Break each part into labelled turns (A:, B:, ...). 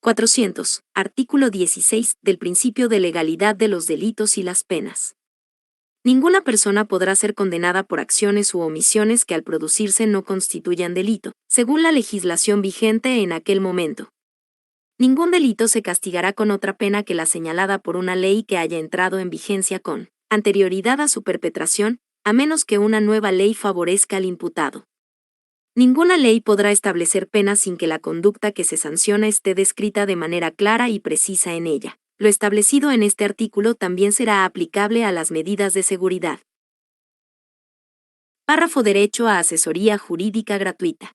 A: 400. Artículo 16 del principio de legalidad de los delitos y las penas. Ninguna persona podrá ser condenada por acciones u omisiones que al producirse no constituyan delito, según la legislación vigente en aquel momento. Ningún delito se castigará con otra pena que la señalada por una ley que haya entrado en vigencia con anterioridad a su perpetración, a menos que una nueva ley favorezca al imputado. Ninguna ley podrá establecer penas sin que la conducta que se sanciona esté descrita de manera clara y precisa en ella. Lo establecido en este artículo también será aplicable a las medidas de seguridad. Párrafo Derecho a asesoría jurídica gratuita.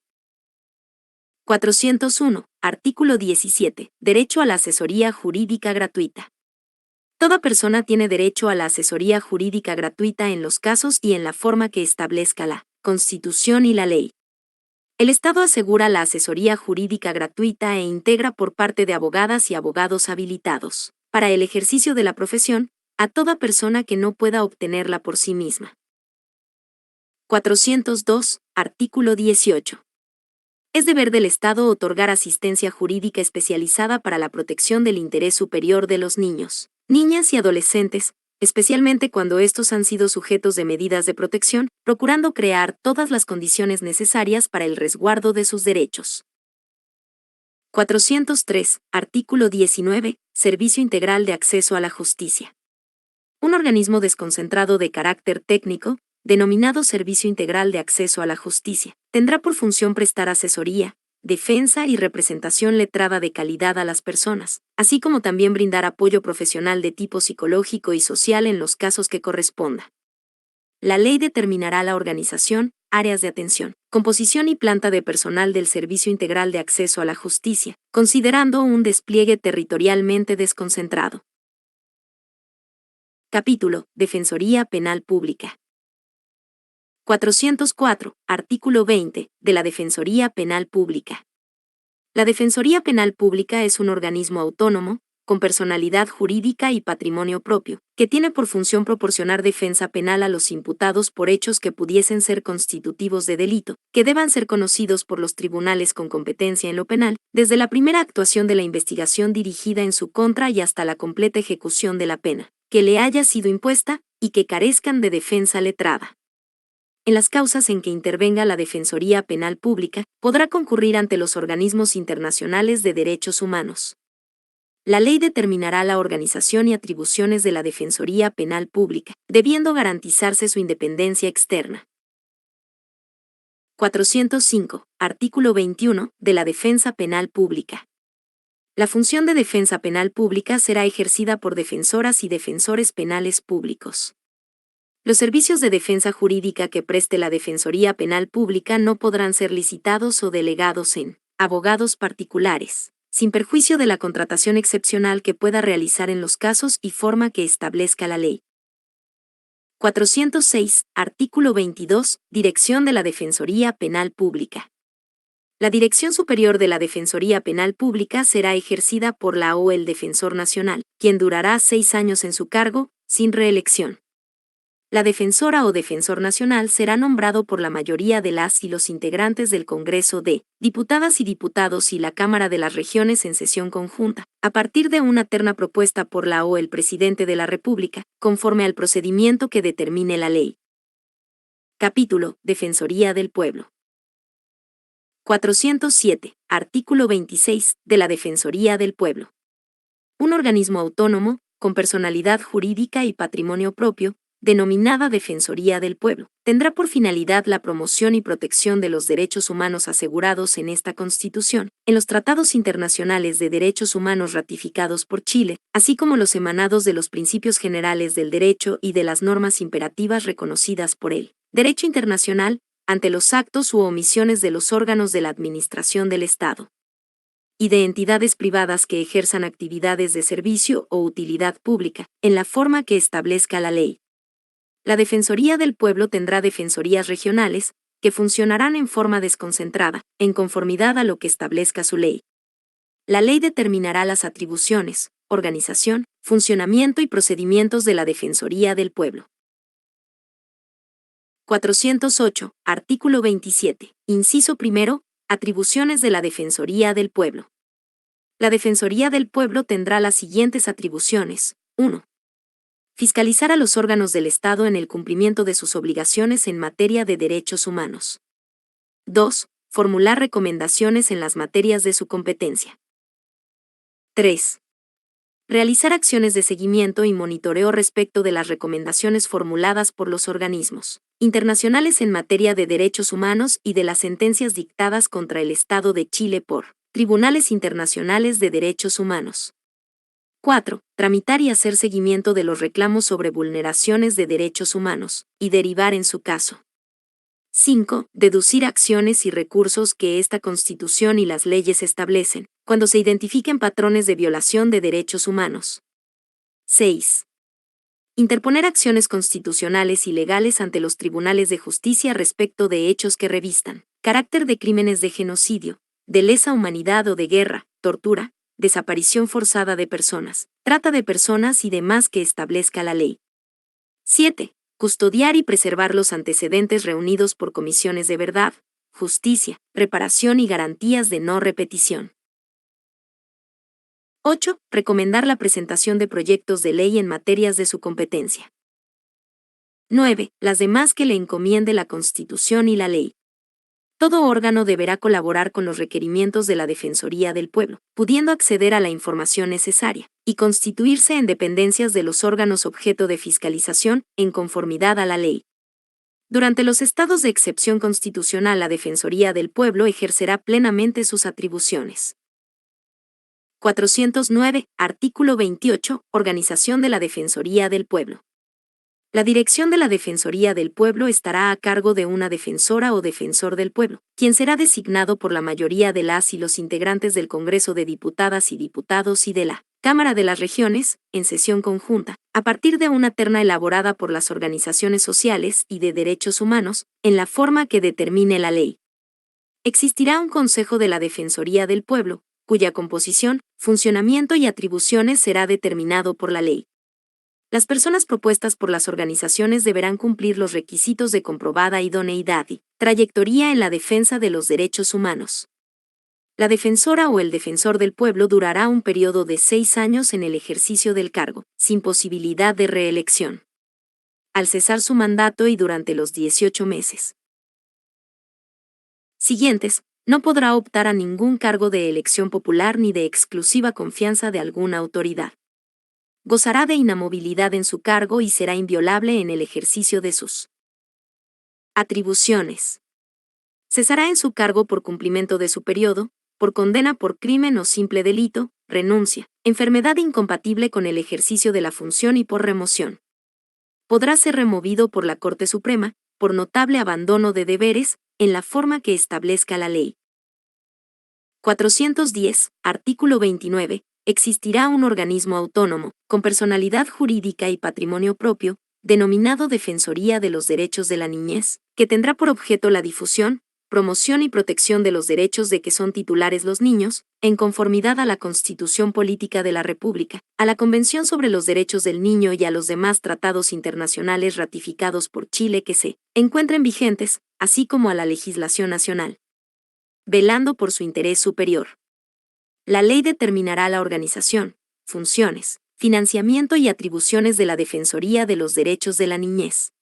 A: 401. Artículo 17. Derecho a la asesoría jurídica gratuita. Toda persona tiene derecho a la asesoría jurídica gratuita en los casos y en la forma que establezca la Constitución y la ley. El Estado asegura la asesoría jurídica gratuita e integra por parte de abogadas y abogados habilitados, para el ejercicio de la profesión, a toda persona que no pueda obtenerla por sí misma. 402. Artículo 18. Es deber del Estado otorgar asistencia jurídica especializada para la protección del interés superior de los niños, niñas y adolescentes, especialmente cuando estos han sido sujetos de medidas de protección, procurando crear todas las condiciones necesarias para el resguardo de sus derechos. 403. Artículo 19. Servicio Integral de Acceso a la Justicia. Un organismo desconcentrado de carácter técnico, denominado Servicio Integral de Acceso a la Justicia, tendrá por función prestar asesoría, defensa y representación letrada de calidad a las personas, así como también brindar apoyo profesional de tipo psicológico y social en los casos que corresponda. La ley determinará la organización, áreas de atención, composición y planta de personal del Servicio Integral de Acceso a la Justicia, considerando un despliegue territorialmente desconcentrado. Capítulo: Defensoría Penal Pública. 404. Artículo 20. De la Defensoría Penal Pública. La Defensoría Penal Pública es un organismo autónomo, con personalidad jurídica y patrimonio propio, que tiene por función proporcionar defensa penal a los imputados por hechos que pudiesen ser constitutivos de delito, que deban ser conocidos por los tribunales con competencia en lo penal, desde la primera actuación de la investigación dirigida en su contra y hasta la completa ejecución de la pena, que le haya sido impuesta, y que carezcan de defensa letrada. En las causas en que intervenga la Defensoría Penal Pública, podrá concurrir ante los organismos internacionales de derechos humanos. La ley determinará la organización y atribuciones de la Defensoría Penal Pública, debiendo garantizarse su independencia externa. 405. Artículo 21. De la Defensa Penal Pública. La función de defensa penal pública será ejercida por defensoras y defensores penales públicos. Los servicios de defensa jurídica que preste la Defensoría Penal Pública no podrán ser licitados o delegados en abogados particulares, sin perjuicio de la contratación excepcional que pueda realizar en los casos y forma que establezca la ley. 406. Artículo 22. Dirección de la Defensoría Penal Pública. La Dirección Superior de la Defensoría Penal Pública será ejercida por la o el Defensor Nacional, quien durará 6 años en su cargo, sin reelección. La defensora o defensor nacional será nombrado por la mayoría de las y los integrantes del Congreso de Diputadas y Diputados y la Cámara de las Regiones en sesión conjunta, a partir de una terna propuesta por la o el Presidente de la República, conforme al procedimiento que determine la ley. Capítulo: Defensoría del Pueblo. 407. Artículo 26. De la Defensoría del Pueblo. Un organismo autónomo, con personalidad jurídica y patrimonio propio, denominada Defensoría del Pueblo, tendrá por finalidad la promoción y protección de los derechos humanos asegurados en esta Constitución, en los tratados internacionales de derechos humanos ratificados por Chile, así como los emanados de los principios generales del derecho y de las normas imperativas reconocidas por el derecho internacional, ante los actos u omisiones de los órganos de la administración del Estado y de entidades privadas que ejerzan actividades de servicio o utilidad pública, en la forma que establezca la ley. La Defensoría del Pueblo tendrá defensorías regionales, que funcionarán en forma desconcentrada, en conformidad a lo que establezca su ley. La ley determinará las atribuciones, organización, funcionamiento y procedimientos de la Defensoría del Pueblo. 408. Artículo 27. Inciso primero. Atribuciones de la Defensoría del Pueblo. La Defensoría del Pueblo tendrá las siguientes atribuciones. 1. Fiscalizar a los órganos del Estado en el cumplimiento de sus obligaciones en materia de derechos humanos. 2. Formular recomendaciones en las materias de su competencia. 3. Realizar acciones de seguimiento y monitoreo respecto de las recomendaciones formuladas por los organismos internacionales en materia de derechos humanos y de las sentencias dictadas contra el Estado de Chile por tribunales internacionales de derechos humanos. 4. Tramitar y hacer seguimiento de los reclamos sobre vulneraciones de derechos humanos, y derivar en su caso. 5. Deducir acciones y recursos que esta Constitución y las leyes establecen, cuando se identifiquen patrones de violación de derechos humanos. 6. Interponer acciones constitucionales y legales ante los tribunales de justicia respecto de hechos que revistan carácter de crímenes de genocidio, de lesa humanidad o de guerra, tortura, desaparición forzada de personas, trata de personas y demás que establezca la ley. 7. Custodiar y preservar los antecedentes reunidos por comisiones de verdad, justicia, reparación y garantías de no repetición. 8. Recomendar la presentación de proyectos de ley en materias de su competencia. 9. Las demás que le encomiende la Constitución y la ley. Todo órgano deberá colaborar con los requerimientos de la Defensoría del Pueblo, pudiendo acceder a la información necesaria, y constituirse en dependencias de los órganos objeto de fiscalización, en conformidad a la ley. Durante los estados de excepción constitucional, la Defensoría del Pueblo ejercerá plenamente sus atribuciones. 409. Artículo 28. Organización de la Defensoría del Pueblo. La dirección de la Defensoría del Pueblo estará a cargo de una defensora o defensor del pueblo, quien será designado por la mayoría de las y los integrantes del Congreso de Diputadas y Diputados y de la Cámara de las Regiones, en sesión conjunta, a partir de una terna elaborada por las organizaciones sociales y de derechos humanos, en la forma que determine la ley. Existirá un Consejo de la Defensoría del Pueblo, cuya composición, funcionamiento y atribuciones será determinado por la ley. Las personas propuestas por las organizaciones deberán cumplir los requisitos de comprobada idoneidad y trayectoria en la defensa de los derechos humanos. La defensora o el defensor del pueblo durará un periodo de 6 años en el ejercicio del cargo, sin posibilidad de reelección. Al cesar su mandato y durante los 18 meses siguientes, no podrá optar a ningún cargo de elección popular ni de exclusiva confianza de alguna autoridad. Gozará de inamovilidad en su cargo y será inviolable en el ejercicio de sus atribuciones. Cesará en su cargo por cumplimiento de su periodo, por condena por crimen o simple delito, renuncia, enfermedad incompatible con el ejercicio de la función y por remoción. Podrá ser removido por la Corte Suprema, por notable abandono de deberes, en la forma que establezca la ley. 410. Artículo 29. Existirá un organismo autónomo, con personalidad jurídica y patrimonio propio, denominado Defensoría de los Derechos de la Niñez, que tendrá por objeto la difusión, promoción y protección de los derechos de que son titulares los niños, en conformidad a la Constitución Política de la República, a la Convención sobre los Derechos del Niño y a los demás tratados internacionales ratificados por Chile que se encuentren vigentes, así como a la legislación nacional, velando por su interés superior. La ley determinará la organización, funciones, financiamiento y atribuciones de la Defensoría de los Derechos de la Niñez.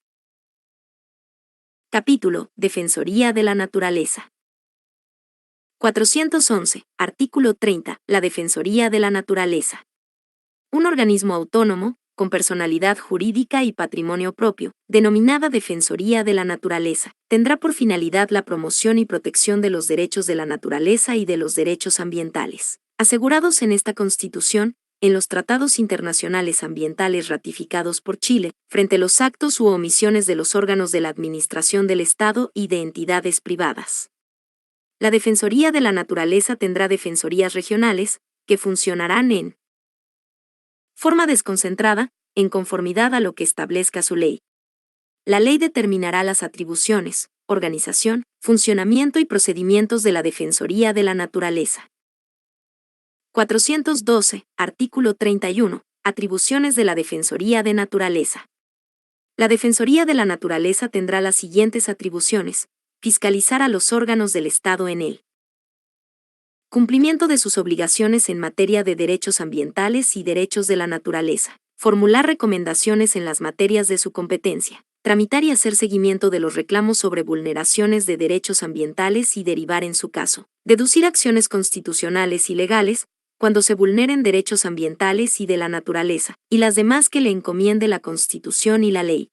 A: Capítulo: Defensoría de la Naturaleza. 411. Artículo 30. La Defensoría de la Naturaleza. Un organismo autónomo, con personalidad jurídica y patrimonio propio, denominada Defensoría de la Naturaleza, tendrá por finalidad la promoción y protección de los derechos de la naturaleza y de los derechos ambientales, asegurados en esta Constitución, en los tratados internacionales ambientales ratificados por Chile, frente a los actos u omisiones de los órganos de la Administración del Estado y de entidades privadas. La Defensoría de la Naturaleza tendrá defensorías regionales, que funcionarán en forma desconcentrada, en conformidad a lo que establezca su ley. La ley determinará las atribuciones, organización, funcionamiento y procedimientos de la Defensoría de la Naturaleza. 412. Artículo 31. Atribuciones de la Defensoría de Naturaleza. La Defensoría de la Naturaleza tendrá las siguientes atribuciones: fiscalizar a los órganos del Estado en el Cumplimiento de sus obligaciones en materia de derechos ambientales y derechos de la naturaleza. Formular recomendaciones en las materias de su competencia. Tramitar y hacer seguimiento de los reclamos sobre vulneraciones de derechos ambientales y derivar en su caso. Deducir acciones constitucionales y legales cuando se vulneren derechos ambientales y de la naturaleza, y las demás que le encomiende la Constitución y la ley.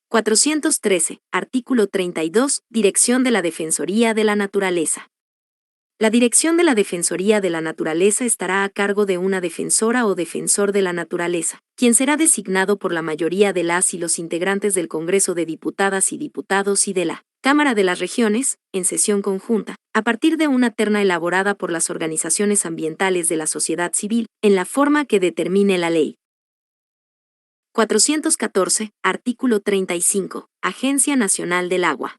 A: 413. Artículo 32. Dirección de la Defensoría de la Naturaleza. La dirección de la Defensoría de la Naturaleza estará a cargo de una defensora o defensor de la naturaleza, quien será designado por la mayoría de las y los integrantes del Congreso de Diputadas y Diputados y de la Cámara de las Regiones, en sesión conjunta, a partir de una terna elaborada por las organizaciones ambientales de la sociedad civil, en la forma que determine la ley. 414. Artículo 35. Agencia Nacional del Agua.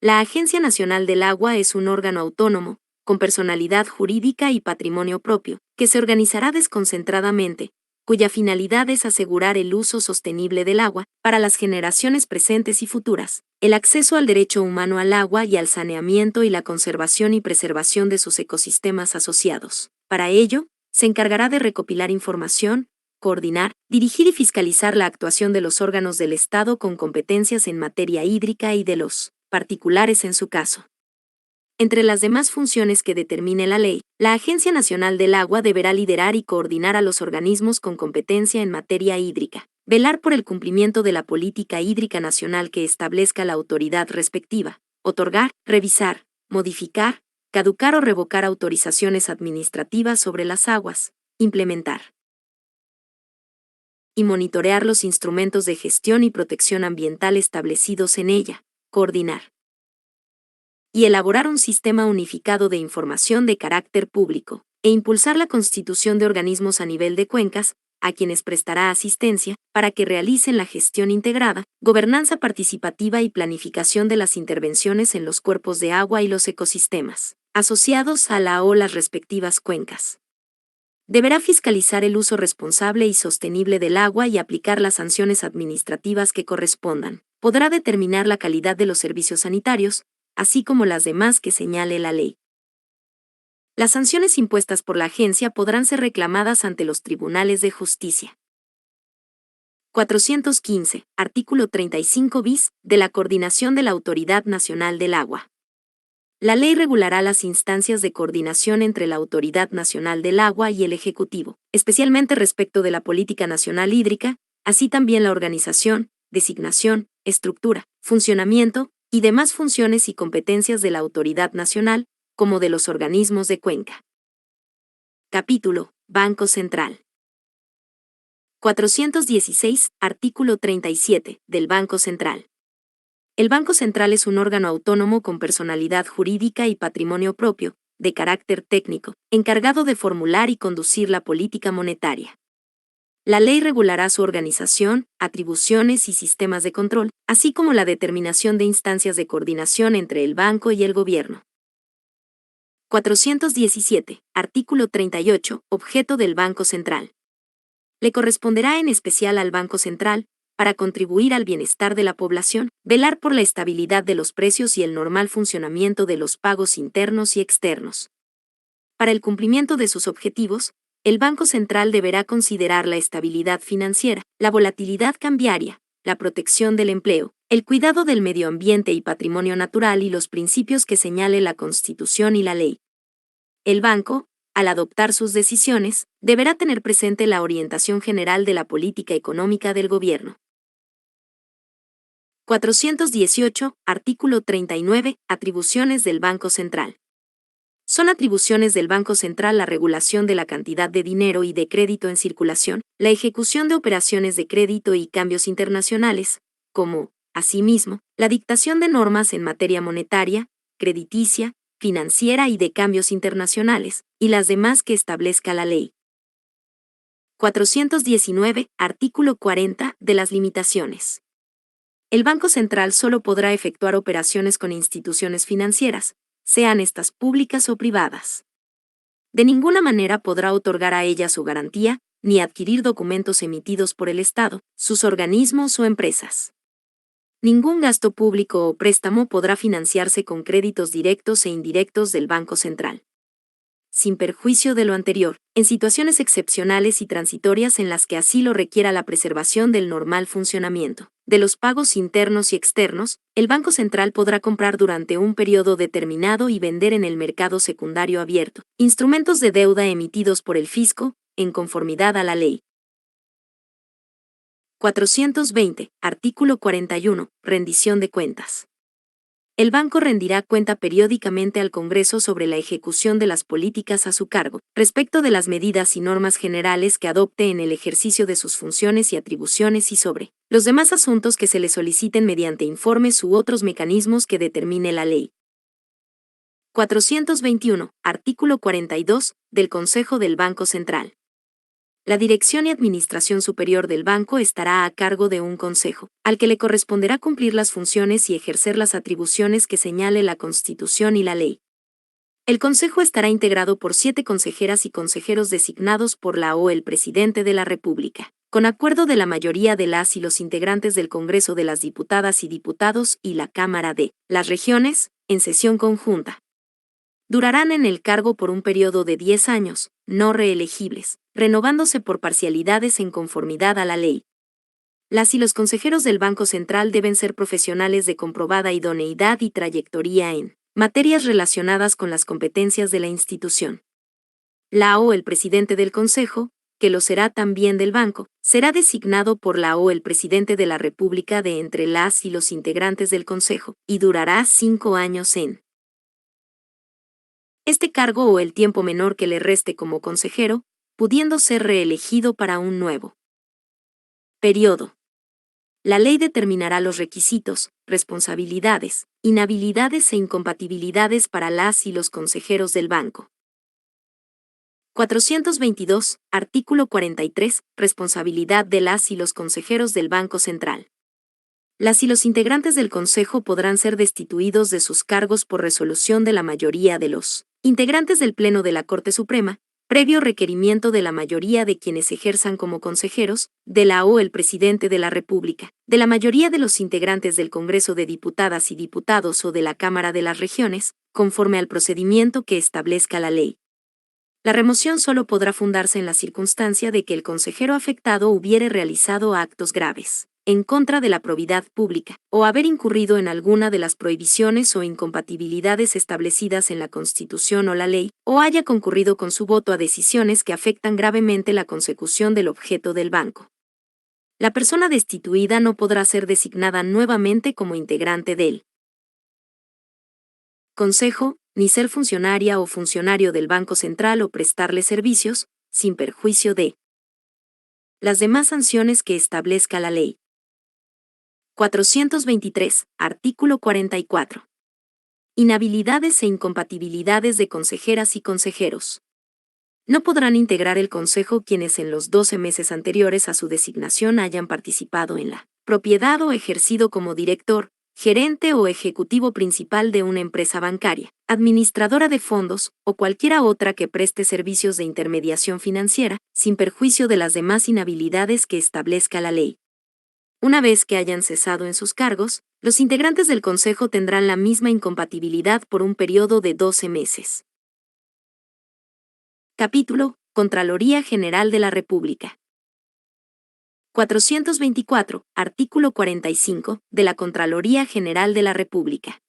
A: La Agencia Nacional del Agua es un órgano autónomo, con personalidad jurídica y patrimonio propio, que se organizará desconcentradamente, cuya finalidad es asegurar el uso sostenible del agua para las generaciones presentes y futuras, el acceso al derecho humano al agua y al saneamiento y la conservación y preservación de sus ecosistemas asociados. Para ello, se encargará de recopilar información, coordinar, dirigir y fiscalizar la actuación de los órganos del Estado con competencias en materia hídrica y de los particulares en su caso. Entre las demás funciones que determine la ley, la Agencia Nacional del Agua deberá liderar y coordinar a los organismos con competencia en materia hídrica, velar por el cumplimiento de la política hídrica nacional que establezca la autoridad respectiva, otorgar, revisar, modificar, caducar o revocar autorizaciones administrativas sobre las aguas, implementar y monitorear los instrumentos de gestión y protección ambiental establecidos en ella, coordinar y elaborar un sistema unificado de información de carácter público, e impulsar la constitución de organismos a nivel de cuencas, a quienes prestará asistencia, para que realicen la gestión integrada, gobernanza participativa y planificación de las intervenciones en los cuerpos de agua y los ecosistemas, asociados a la o las respectivas cuencas. Deberá fiscalizar el uso responsable y sostenible del agua y aplicar las sanciones administrativas que correspondan. Podrá determinar la calidad de los servicios sanitarios, así como las demás que señale la ley. Las sanciones impuestas por la agencia podrán ser reclamadas ante los tribunales de justicia. 415. Artículo 35 bis, de la coordinación de la Autoridad Nacional del Agua. La ley regulará las instancias de coordinación entre la Autoridad Nacional del Agua y el Ejecutivo, especialmente respecto de la política nacional hídrica, así también la organización, designación, estructura, funcionamiento y demás funciones y competencias de la Autoridad Nacional, como de los organismos de cuenca. Capítulo: Banco Central. 416. Artículo 37. Del Banco Central. El Banco Central es un órgano autónomo con personalidad jurídica y patrimonio propio, de carácter técnico, encargado de formular y conducir la política monetaria. La ley regulará su organización, atribuciones y sistemas de control, así como la determinación de instancias de coordinación entre el banco y el gobierno. 417. Artículo 38. Objeto del Banco Central. Le corresponderá en especial al Banco Central, para contribuir al bienestar de la población, velar por la estabilidad de los precios y el normal funcionamiento de los pagos internos y externos. Para el cumplimiento de sus objetivos, el Banco Central deberá considerar la estabilidad financiera, la volatilidad cambiaria, la protección del empleo, el cuidado del medio ambiente y patrimonio natural y los principios que señale la Constitución y la ley. El banco, al adoptar sus decisiones, deberá tener presente la orientación general de la política económica del gobierno. 418. Artículo 39. Atribuciones del Banco Central. Son atribuciones del Banco Central la regulación de la cantidad de dinero y de crédito en circulación, la ejecución de operaciones de crédito y cambios internacionales, como, asimismo, la dictación de normas en materia monetaria, crediticia, financiera y de cambios internacionales, y las demás que establezca la ley. 419. Artículo 40. De las limitaciones. El Banco Central solo podrá efectuar operaciones con instituciones financieras, sean estas públicas o privadas. De ninguna manera podrá otorgar a ellas su garantía, ni adquirir documentos emitidos por el Estado, sus organismos o empresas. Ningún gasto público o préstamo podrá financiarse con créditos directos e indirectos del Banco Central. Sin perjuicio de lo anterior, en situaciones excepcionales y transitorias en las que así lo requiera la preservación del normal funcionamiento de los pagos internos y externos, el Banco Central podrá comprar durante un periodo determinado y vender en el mercado secundario abierto instrumentos de deuda emitidos por el fisco, en conformidad a la ley. 420. Artículo 41. Rendición de cuentas. El banco rendirá cuenta periódicamente al Congreso sobre la ejecución de las políticas a su cargo, respecto de las medidas y normas generales que adopte en el ejercicio de sus funciones y atribuciones y sobre los demás asuntos que se le soliciten mediante informes u otros mecanismos que determine la ley. 421. Artículo 42. Del Consejo del Banco Central. La dirección y administración superior del banco estará a cargo de un consejo, al que le corresponderá cumplir las funciones y ejercer las atribuciones que señale la Constitución y la ley. El consejo estará integrado por 7 consejeras y consejeros designados por la o el presidente de la República, con acuerdo de la mayoría de las y los integrantes del Congreso de las Diputadas y Diputados y la Cámara de las Regiones, en sesión conjunta. Durarán en el cargo por un periodo de 10 años, no reelegibles, renovándose por parcialidades en conformidad a la ley. Las y los consejeros del Banco Central deben ser profesionales de comprobada idoneidad y trayectoria en materias relacionadas con las competencias de la institución. La o el presidente del Consejo, que lo será también del banco, será designado por la o el presidente de la República de entre las y los integrantes del Consejo, y durará 5 años en este cargo o el tiempo menor que le reste como consejero, pudiendo ser reelegido para un nuevo periodo. La ley determinará los requisitos, responsabilidades, inhabilidades e incompatibilidades para las y los consejeros del banco. 422. Artículo 43. Responsabilidad de las y los consejeros del Banco Central. Las y los integrantes del Consejo podrán ser destituidos de sus cargos por resolución de la mayoría de los integrantes del Pleno de la Corte Suprema, previo requerimiento de la mayoría de quienes ejerzan como consejeros, de la o el presidente de la República, de la mayoría de los integrantes del Congreso de Diputadas y Diputados o de la Cámara de las Regiones, conforme al procedimiento que establezca la ley. La remoción solo podrá fundarse en la circunstancia de que el consejero afectado hubiere realizado actos graves en contra de la probidad pública, o haber incurrido en alguna de las prohibiciones o incompatibilidades establecidas en la Constitución o la ley, o haya concurrido con su voto a decisiones que afectan gravemente la consecución del objeto del banco. La persona destituida no podrá ser designada nuevamente como integrante del Consejo, ni ser funcionaria o funcionario del Banco Central o prestarle servicios, sin perjuicio de las demás sanciones que establezca la ley. 423. Artículo 44. Inhabilidades e incompatibilidades de consejeras y consejeros. No podrán integrar el Consejo quienes en los 12 meses anteriores a su designación hayan participado en la propiedad o ejercido como director, gerente o ejecutivo principal de una empresa bancaria, administradora de fondos o cualquiera otra que preste servicios de intermediación financiera, sin perjuicio de las demás inhabilidades que establezca la ley. Una vez que hayan cesado en sus cargos, los integrantes del Consejo tendrán la misma incompatibilidad por un periodo de 12 meses. Capítulo: Contraloría General de la República. 424. Artículo 45. De la Contraloría General de la República.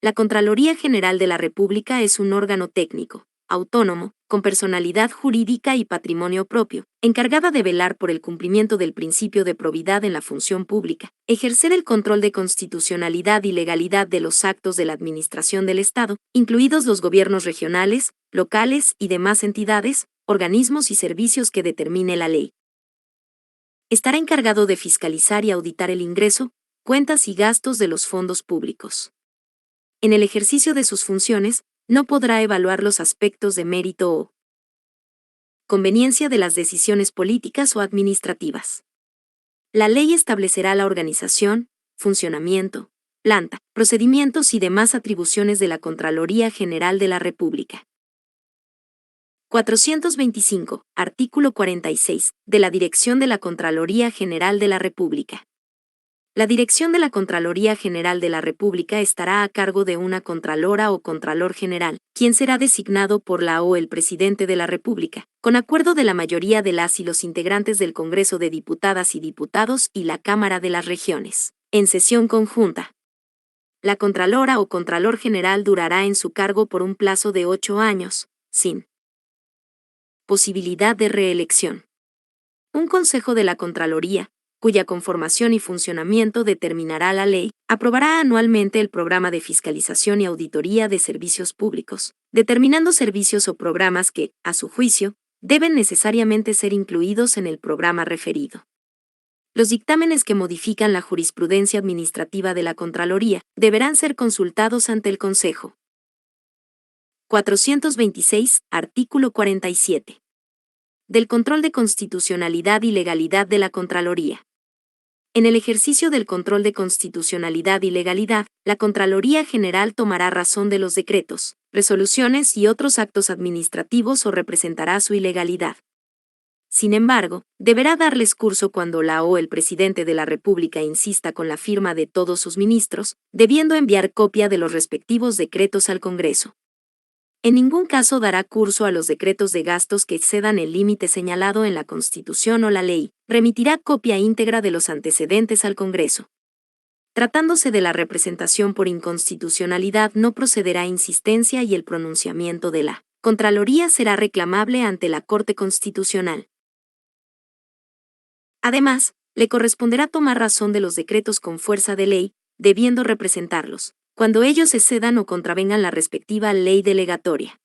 A: La Contraloría General de la República es un órgano técnico, autónomo, con personalidad jurídica y patrimonio propio, encargada de velar por el cumplimiento del principio de probidad en la función pública, ejercer el control de constitucionalidad y legalidad de los actos de la administración del Estado, incluidos los gobiernos regionales, locales y demás entidades, organismos y servicios que determine la ley. Estará encargado de fiscalizar y auditar el ingreso, cuentas y gastos de los fondos públicos. En el ejercicio de sus funciones, no podrá evaluar los aspectos de mérito o conveniencia de las decisiones políticas o administrativas. La ley establecerá la organización, funcionamiento, planta, procedimientos y demás atribuciones de la Contraloría General de la República. 425. Artículo 46. De la Dirección de la Contraloría General de la República. La dirección de la Contraloría General de la República estará a cargo de una Contralora o Contralor General, quien será designado por la o el Presidente de la República, con acuerdo de la mayoría de las y los integrantes del Congreso de Diputadas y Diputados y la Cámara de las Regiones, en sesión conjunta. La Contralora o Contralor General durará en su cargo por un plazo de 8 años, sin posibilidad de reelección. Un Consejo de la Contraloría, cuya conformación y funcionamiento determinará la ley, aprobará anualmente el programa de fiscalización y auditoría de servicios públicos, determinando servicios o programas que, a su juicio, deben necesariamente ser incluidos en el programa referido. Los dictámenes que modifican la jurisprudencia administrativa de la Contraloría deberán ser consultados ante el Consejo. 426, artículo 47. Del control de constitucionalidad y legalidad de la Contraloría. En el ejercicio del control de constitucionalidad y legalidad, la Contraloría General tomará razón de los decretos, resoluciones y otros actos administrativos o representará su ilegalidad. Sin embargo, deberá darles curso cuando la o el Presidente de la República insista con la firma de todos sus ministros, debiendo enviar copia de los respectivos decretos al Congreso. En ningún caso dará curso a los decretos de gastos que excedan el límite señalado en la Constitución o la ley, remitirá copia íntegra de los antecedentes al Congreso. Tratándose de la representación por inconstitucionalidad, no procederá insistencia y el pronunciamiento de la Contraloría será reclamable ante la Corte Constitucional. Además, le corresponderá tomar razón de los decretos con fuerza de ley, debiendo representarlos, cuando ellos excedan o contravengan la respectiva ley delegatoria.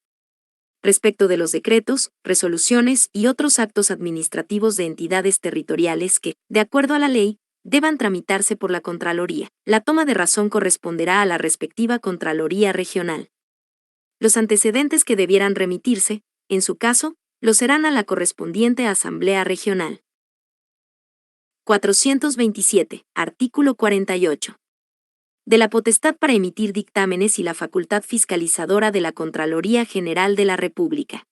A: Respecto de los decretos, resoluciones y otros actos administrativos de entidades territoriales que, de acuerdo a la ley, deban tramitarse por la Contraloría, la toma de razón corresponderá a la respectiva Contraloría Regional. Los antecedentes que debieran remitirse, en su caso, lo serán a la correspondiente Asamblea Regional. 427, artículo 48. De la potestad para emitir dictámenes y la facultad fiscalizadora de la Contraloría General de la República.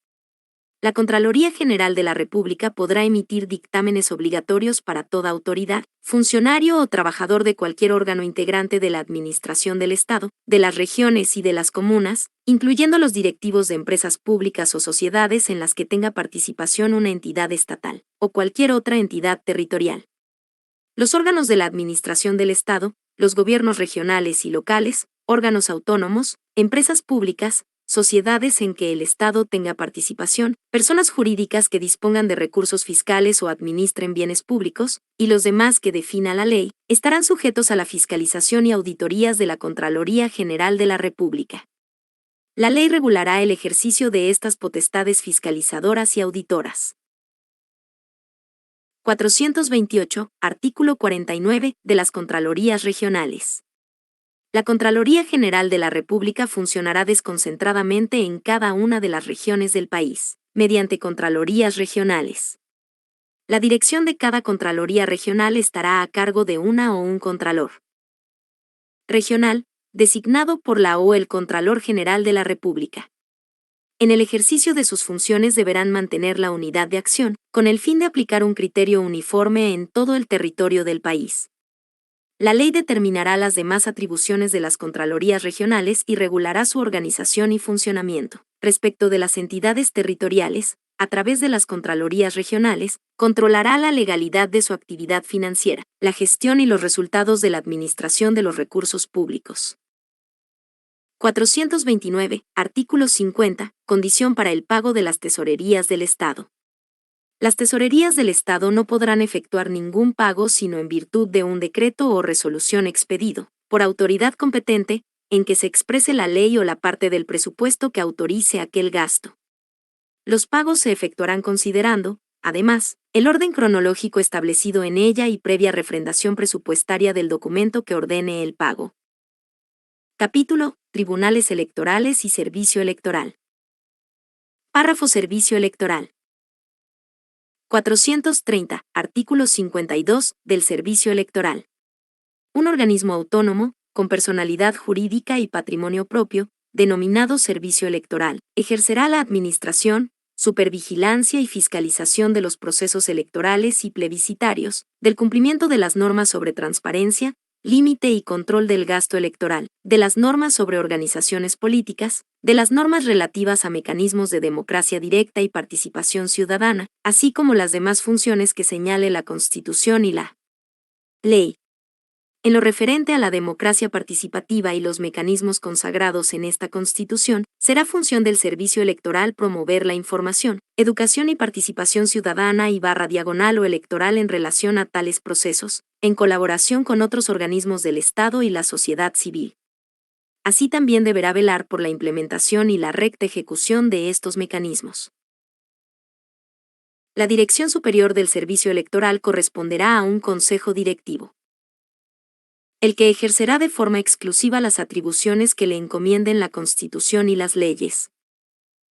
A: La Contraloría General de la República podrá emitir dictámenes obligatorios para toda autoridad, funcionario o trabajador de cualquier órgano integrante de la Administración del Estado, de las regiones y de las comunas, incluyendo los directivos de empresas públicas o sociedades en las que tenga participación una entidad estatal, o cualquier otra entidad territorial. Los órganos de la Administración del Estado, los gobiernos regionales y locales, órganos autónomos, empresas públicas, sociedades en que el Estado tenga participación, personas jurídicas que dispongan de recursos fiscales o administren bienes públicos, y los demás que defina la ley, estarán sujetos a la fiscalización y auditorías de la Contraloría General de la República. La ley regulará el ejercicio de estas potestades fiscalizadoras y auditoras. 428, artículo 49, de las Contralorías Regionales. La Contraloría General de la República funcionará desconcentradamente en cada una de las regiones del país, mediante Contralorías Regionales. La dirección de cada Contraloría Regional estará a cargo de una o un Contralor Regional, designado por la o el Contralor General de la República. En el ejercicio de sus funciones deberán mantener la unidad de acción, con el fin de aplicar un criterio uniforme en todo el territorio del país. La ley determinará las demás atribuciones de las Contralorías Regionales y regulará su organización y funcionamiento. Respecto de las entidades territoriales, a través de las Contralorías Regionales, controlará la legalidad de su actividad financiera, la gestión y los resultados de la administración de los recursos públicos. 429, artículo 50, condición para el pago de las tesorerías del Estado. Las tesorerías del Estado no podrán efectuar ningún pago sino en virtud de un decreto o resolución expedido, por autoridad competente, en que se exprese la ley o la parte del presupuesto que autorice aquel gasto. Los pagos se efectuarán considerando, además, el orden cronológico establecido en ella y previa refrendación presupuestaria del documento que ordene el pago. Capítulo: Tribunales Electorales y Servicio Electoral. Párrafo: Servicio Electoral. 430, artículo 52, del Servicio Electoral. Un organismo autónomo, con personalidad jurídica y patrimonio propio, denominado Servicio Electoral, ejercerá la administración, supervigilancia y fiscalización de los procesos electorales y plebiscitarios, del cumplimiento de las normas sobre transparencia, límite y control del gasto electoral, de las normas sobre organizaciones políticas, de las normas relativas a mecanismos de democracia directa y participación ciudadana, así como las demás funciones que señale la Constitución y la ley. En lo referente a la democracia participativa y los mecanismos consagrados en esta Constitución, será función del Servicio Electoral promover la información, educación y participación ciudadana y /diagonal o electoral en relación a tales procesos, en colaboración con otros organismos del Estado y la sociedad civil. Así también deberá velar por la implementación y la recta ejecución de estos mecanismos. La Dirección Superior del Servicio Electoral corresponderá a un Consejo Directivo, el que ejercerá de forma exclusiva las atribuciones que le encomienden la Constitución y las leyes.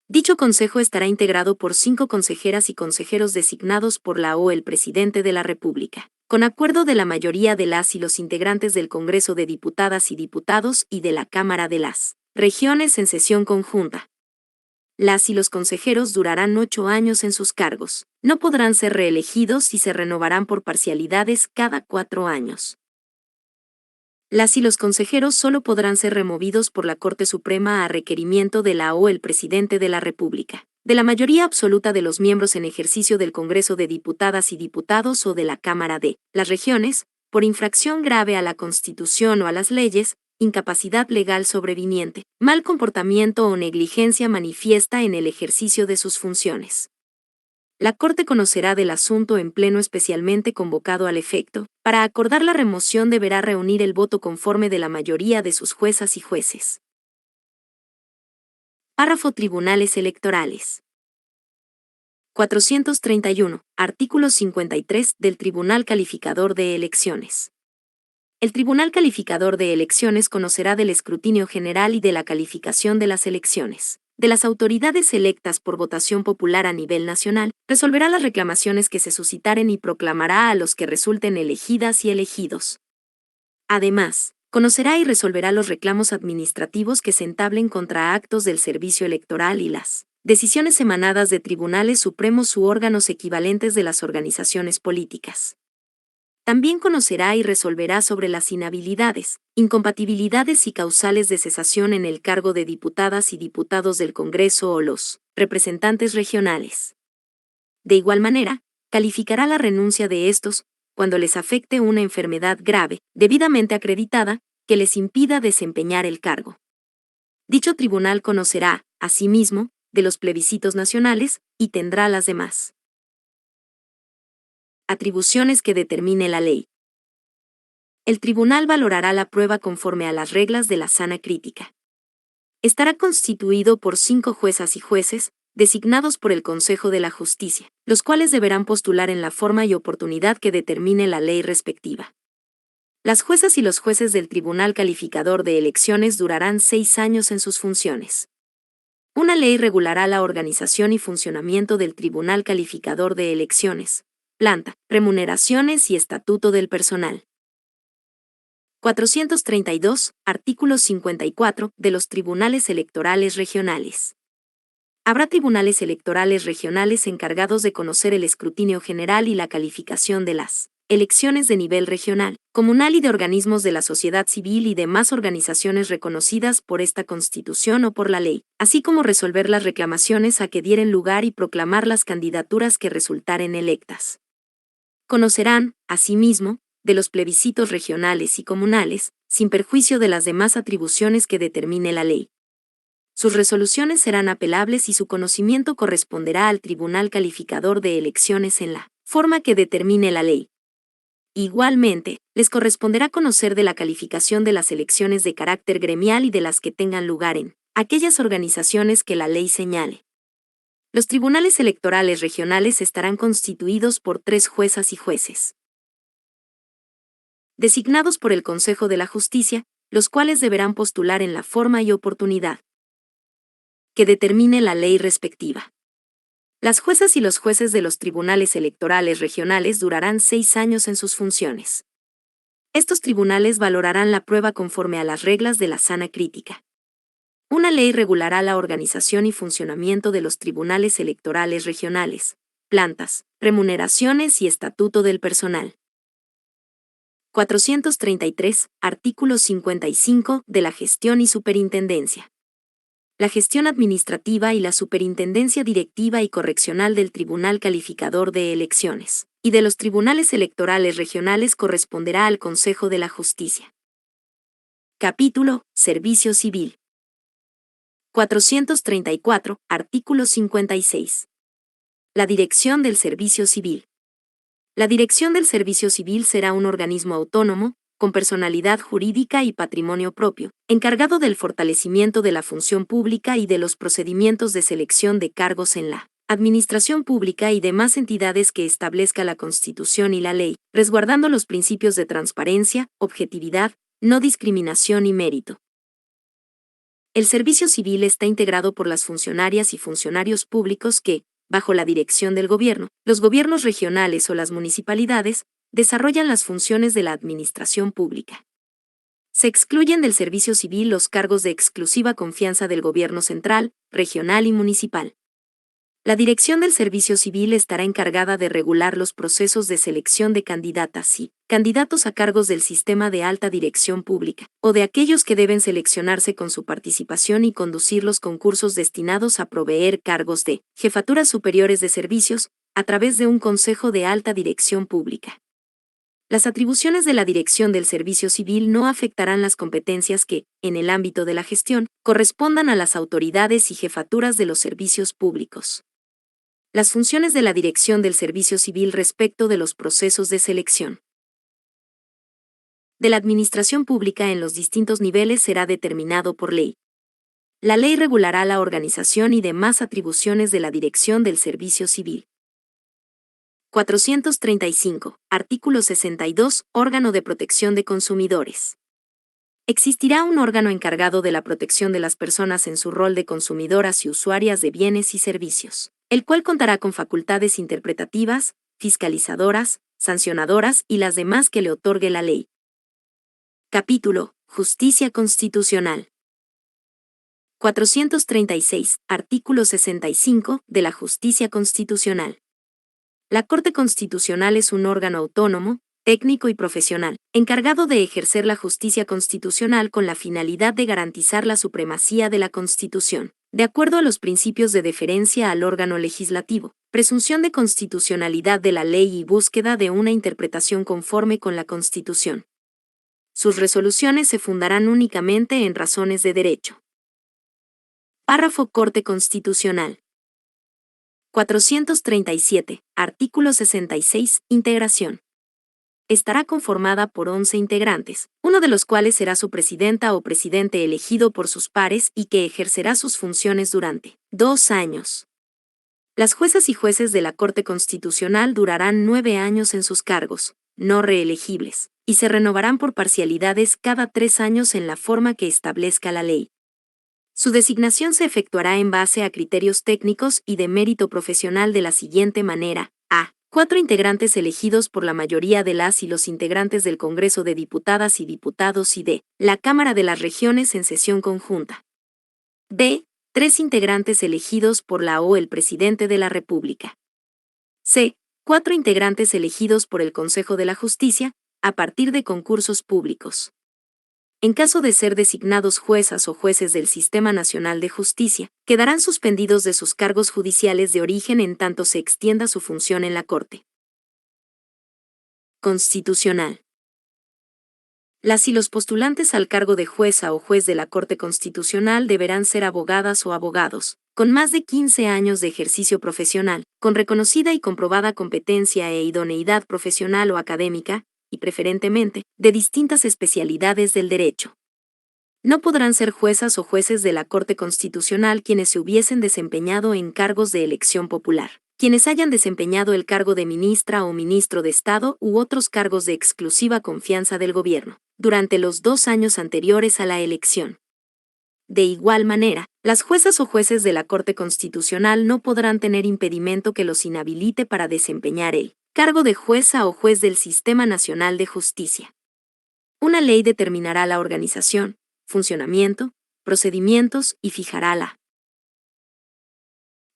A: Dicho consejo estará integrado por 5 consejeras y consejeros designados por la o el Presidente de la República, con acuerdo de la mayoría de las y los integrantes del Congreso de Diputadas y Diputados y de la Cámara de las Regiones en sesión conjunta. Las y los consejeros durarán 8 años en sus cargos, no podrán ser reelegidos y se renovarán por parcialidades cada 4 años. Las y los consejeros solo podrán ser removidos por la Corte Suprema a requerimiento de la o el Presidente de la República, de la mayoría absoluta de los miembros en ejercicio del Congreso de Diputadas y Diputados o de la Cámara de las Regiones, por infracción grave a la Constitución o a las leyes, incapacidad legal sobreviniente, mal comportamiento o negligencia manifiesta en el ejercicio de sus funciones. La Corte conocerá del asunto en pleno especialmente convocado al efecto. Para acordar la remoción deberá reunir el voto conforme de la mayoría de sus juezas y jueces. Párrafo Tribunales Electorales. 431. Artículo 53 del Tribunal Calificador de Elecciones. El Tribunal Calificador de Elecciones conocerá del escrutinio general y de la calificación de las elecciones de las autoridades electas por votación popular a nivel nacional, resolverá las reclamaciones que se suscitaren y proclamará a los que resulten elegidas y elegidos. Además, conocerá y resolverá los reclamos administrativos que se entablen contra actos del servicio electoral y las decisiones emanadas de tribunales supremos u órganos equivalentes de las organizaciones políticas. También conocerá y resolverá sobre las inhabilidades, incompatibilidades y causales de cesación en el cargo de diputadas y diputados del Congreso o los representantes regionales. De igual manera, calificará la renuncia de estos, cuando les afecte una enfermedad grave, debidamente acreditada, que les impida desempeñar el cargo. Dicho tribunal conocerá, asimismo, de los plebiscitos nacionales, y tendrá las demás atribuciones que determine la ley. El tribunal valorará la prueba conforme a las reglas de la sana crítica. Estará constituido por 5 juezas y jueces, designados por el Consejo de la Justicia, los cuales deberán postular en la forma y oportunidad que determine la ley respectiva. Las juezas y los jueces del Tribunal Calificador de Elecciones durarán 6 años en sus funciones. Una ley regulará la organización y funcionamiento del Tribunal Calificador de Elecciones, planta, remuneraciones y estatuto del personal. 432. Artículo 54 de los tribunales electorales regionales. Habrá tribunales electorales regionales encargados de conocer el escrutinio general y la calificación de las elecciones de nivel regional, comunal y de organismos de la sociedad civil y demás organizaciones reconocidas por esta Constitución o por la ley, así como resolver las reclamaciones a que dieren lugar y proclamar las candidaturas que resultaren electas. Conocerán, asimismo, de los plebiscitos regionales y comunales, sin perjuicio de las demás atribuciones que determine la ley. Sus resoluciones serán apelables y su conocimiento corresponderá al Tribunal Calificador de Elecciones en la forma que determine la ley. Igualmente, les corresponderá conocer de la calificación de las elecciones de carácter gremial y de las que tengan lugar en aquellas organizaciones que la ley señale. Los tribunales electorales regionales estarán constituidos por 3 juezas y jueces, designados por el Consejo de la Justicia, los cuales deberán postular en la forma y oportunidad que determine la ley respectiva. Las juezas y los jueces de los tribunales electorales regionales durarán 6 años en sus funciones. Estos tribunales valorarán la prueba conforme a las reglas de la sana crítica. Una ley regulará la organización y funcionamiento de los tribunales electorales regionales, plantas, remuneraciones y estatuto del personal. 433. Artículo 55 de la gestión y superintendencia. La gestión administrativa y la superintendencia directiva y correccional del Tribunal Calificador de Elecciones y de los tribunales electorales regionales corresponderá al Consejo de la Justicia. Capítulo: Servicio Civil. 434. Artículo 56. La Dirección del Servicio Civil. La Dirección del Servicio Civil será un organismo autónomo, con personalidad jurídica y patrimonio propio, encargado del fortalecimiento de la función pública y de los procedimientos de selección de cargos en la administración pública y demás entidades que establezca la Constitución y la ley, resguardando los principios de transparencia, objetividad, no discriminación y mérito. El servicio civil está integrado por las funcionarias y funcionarios públicos que, bajo la dirección del gobierno, los gobiernos regionales o las municipalidades, desarrollan las funciones de la administración pública. Se excluyen del servicio civil los cargos de exclusiva confianza del gobierno central, regional y municipal. La dirección del servicio civil estará encargada de regular los procesos de selección de candidatas y candidatos a cargos del sistema de alta dirección pública, o de aquellos que deben seleccionarse con su participación y conducir los concursos destinados a proveer cargos de jefaturas superiores de servicios, a través de un consejo de alta dirección pública. Las atribuciones de la dirección del servicio civil no afectarán las competencias que, en el ámbito de la gestión, correspondan a las autoridades y jefaturas de los servicios públicos. Las funciones de la dirección del servicio civil respecto de los procesos de selección de la administración pública en los distintos niveles será determinado por ley. La ley regulará la organización y demás atribuciones de la dirección del servicio civil. 435. Artículo 62. Órgano de protección de consumidores. Existirá un órgano encargado de la protección de las personas en su rol de consumidoras y usuarias de bienes y servicios, el cual contará con facultades interpretativas, fiscalizadoras, sancionadoras y las demás que le otorgue la ley. Capítulo: Justicia Constitucional. 436. Artículo 65 de la Justicia Constitucional. La Corte Constitucional es un órgano autónomo, técnico y profesional, encargado de ejercer la justicia constitucional con la finalidad de garantizar la supremacía de la Constitución, de acuerdo a los principios de deferencia al órgano legislativo, presunción de constitucionalidad de la ley y búsqueda de una interpretación conforme con la Constitución. Sus resoluciones se fundarán únicamente en razones de derecho. Párrafo Corte Constitucional. 437. Artículo 66. Integración. Estará conformada por 11 integrantes, uno de los cuales será su presidenta o presidente elegido por sus pares y que ejercerá sus funciones durante 2 años. Las juezas y jueces de la Corte Constitucional durarán 9 años en sus cargos, no reelegibles, y se renovarán por parcialidades cada 3 años en la forma que establezca la ley. Su designación se efectuará en base a criterios técnicos y de mérito profesional de la siguiente manera: a. 4 integrantes elegidos por la mayoría de las y los integrantes del Congreso de Diputadas y Diputados y de la Cámara de las Regiones en sesión conjunta. b. 3 integrantes elegidos por la o el Presidente de la República. c. 4 integrantes elegidos por el Consejo de la Justicia, a partir de concursos públicos. En caso de ser designados juezas o jueces del Sistema Nacional de Justicia, quedarán suspendidos de sus cargos judiciales de origen en tanto se extienda su función en la Corte Constitucional. Las y los postulantes al cargo de jueza o juez de la Corte Constitucional deberán ser abogadas o abogados, con más de 15 años de ejercicio profesional, con reconocida y comprobada competencia e idoneidad profesional o académica, y preferentemente, de distintas especialidades del derecho. No podrán ser juezas o jueces de la Corte Constitucional quienes se hubiesen desempeñado en cargos de elección popular, quienes hayan desempeñado el cargo de ministra o ministro de Estado u otros cargos de exclusiva confianza del gobierno, durante los 2 años anteriores a la elección. De igual manera, las juezas o jueces de la Corte Constitucional no podrán tener impedimento que los inhabilite para desempeñar el cargo de jueza o juez del Sistema Nacional de Justicia. Una ley determinará la organización, funcionamiento, procedimientos y fijará la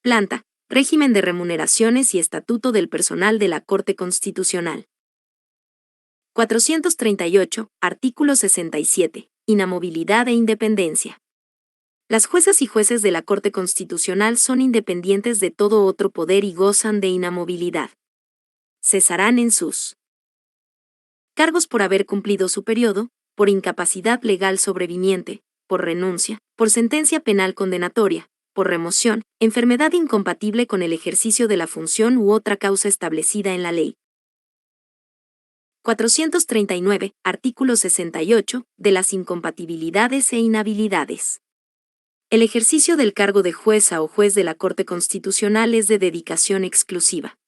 A: planta, régimen de remuneraciones y estatuto del personal de la Corte Constitucional. 438, artículo 67. Inamovilidad e independencia. Las juezas y jueces de la Corte Constitucional son independientes de todo otro poder y gozan de inamovilidad. Cesarán en sus cargos por haber cumplido su periodo, por incapacidad legal sobreviniente, por renuncia, por sentencia penal condenatoria, por remoción, enfermedad incompatible con el ejercicio de la función u otra causa establecida en la ley. 439, artículo 68, de las incompatibilidades e inhabilidades. El ejercicio del cargo de jueza o juez de la Corte Constitucional es de dedicación exclusiva.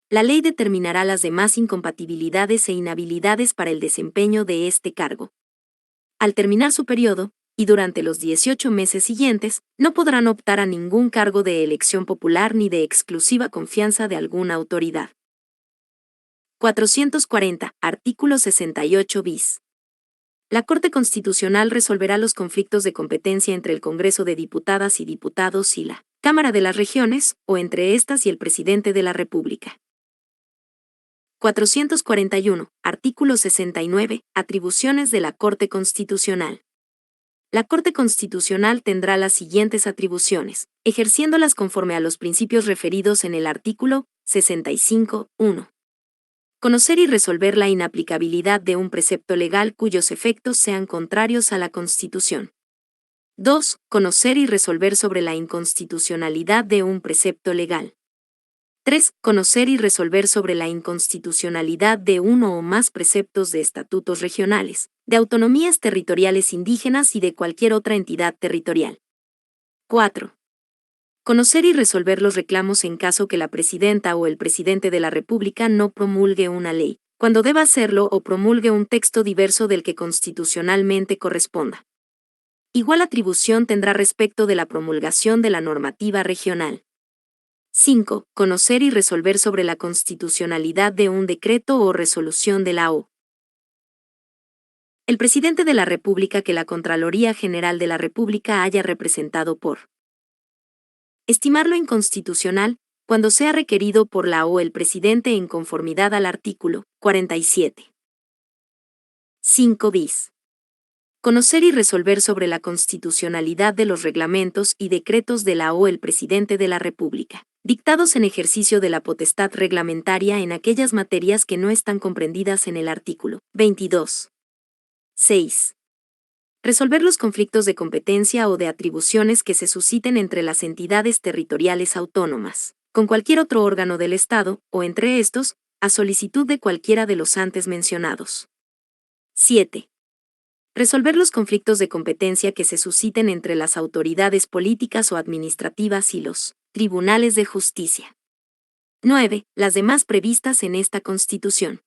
A: La ley determinará las demás incompatibilidades e inhabilidades para el desempeño de este cargo. Al terminar su periodo, y durante los 18 meses siguientes, no podrán optar a ningún cargo de elección popular ni de exclusiva confianza de alguna autoridad. 440, artículo 68 bis. La Corte Constitucional resolverá los conflictos de competencia entre el Congreso de Diputadas y Diputados y la Cámara de las Regiones, o entre estas y el Presidente de la República. 441, artículo 69, atribuciones de la Corte Constitucional. La Corte Constitucional tendrá las siguientes atribuciones, ejerciéndolas conforme a los principios referidos en el artículo 65.1. Conocer y resolver la inaplicabilidad de un precepto legal cuyos efectos sean contrarios a la Constitución. 2. Conocer y resolver sobre la inconstitucionalidad de un precepto legal. 3. Conocer y resolver sobre la inconstitucionalidad de uno o más preceptos de estatutos regionales, de autonomías territoriales indígenas y de cualquier otra entidad territorial. 4. Conocer y resolver los reclamos en caso que la Presidenta o el Presidente de la República no promulgue una ley, cuando deba hacerlo o promulgue un texto diverso del que constitucionalmente corresponda. Igual atribución tendrá respecto de la promulgación de la normativa regional. 5. Conocer y resolver sobre la constitucionalidad de un decreto o resolución de la O. El Presidente de la República que la Contraloría General de la República haya representado por estimarlo inconstitucional, cuando sea requerido por la o el Presidente en conformidad al artículo 47. 5 bis. Conocer y resolver sobre la constitucionalidad de los reglamentos y decretos de la o el Presidente de la República, dictados en ejercicio de la potestad reglamentaria en aquellas materias que no están comprendidas en el artículo 22. 6. Resolver los conflictos de competencia o de atribuciones que se susciten entre las entidades territoriales autónomas, con cualquier otro órgano del Estado, o entre estos, a solicitud de cualquiera de los antes mencionados. 7. Resolver los conflictos de competencia que se susciten entre las autoridades políticas o administrativas y los tribunales de justicia. 9. Las demás previstas en esta Constitución.